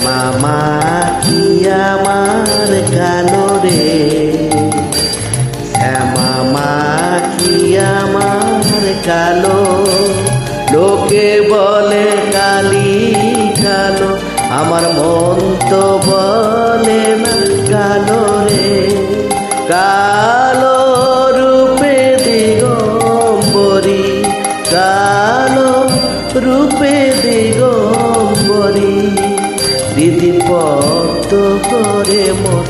শ্যামা মা কি আমার কালো রে, শ্যামা মা কি আমার কালো। লোকে বলে কালি কালো, আমার মন তো বলে না কালো রে। কালো রূপে দিগম্বরী, কালো রূপে দিগম্বরী, দিদি পদ্ম করে মোর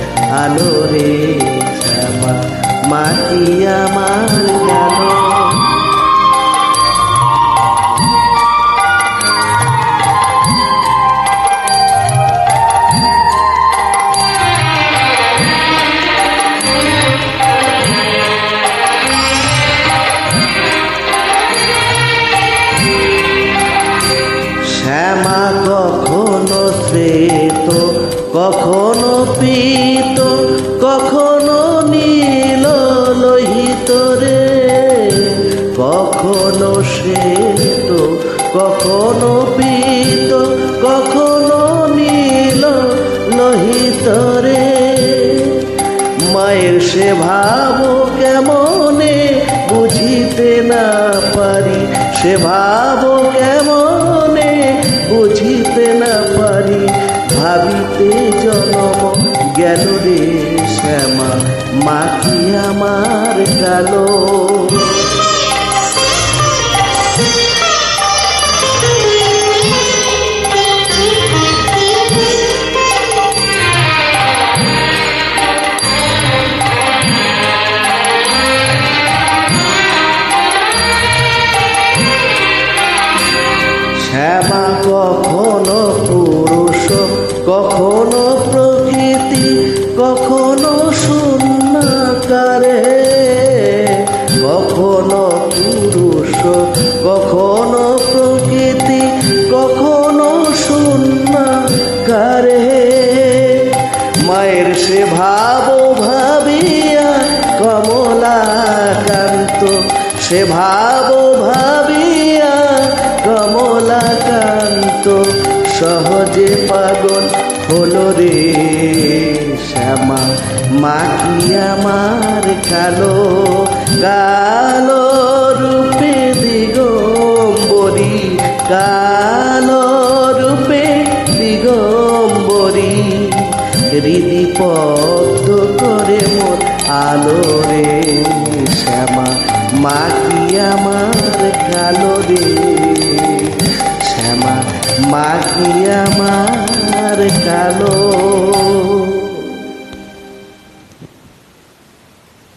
আলো রে। শ্যামা মা কি আমার কালো। শ্যামা কখনো শ্বেত, কখনো পীত, কখনো নীল লোহিত রে। কখনো শ্বেত, কখনো পীত, কখনো নীল লোহিত রে। মায়ের সে ভাব কেমনে বুঝিতে না পারি, সে ভাব কেমনে বুঝিতে না পারি। ভাবিতে জনম গেল রে, শ্যামা মা কি আমার কালো। শ্যামা কখনো পুরুষ, কখনো প্রকৃতি, কখনো শূন্যকারে। কখনো পুরুষ, কখনো প্রকৃতি, কখনো শূন্যকারে। মায়ের সে ভাব ভাবিয়া কমলাকান্ত, সে ভাব ভাবিয়া কমলাকান্ত, সহজে পাগল হলো রে। শ্যামা মা কি আমার কালো। কালো রূপে দিগম্বরী, কালো রূপে দিগম্বরী, হৃদি পদ্ম করে মোর আলো রে। শ্যামা মা কি আমার কালো রে, শ্যামা মা কি আমার কালো।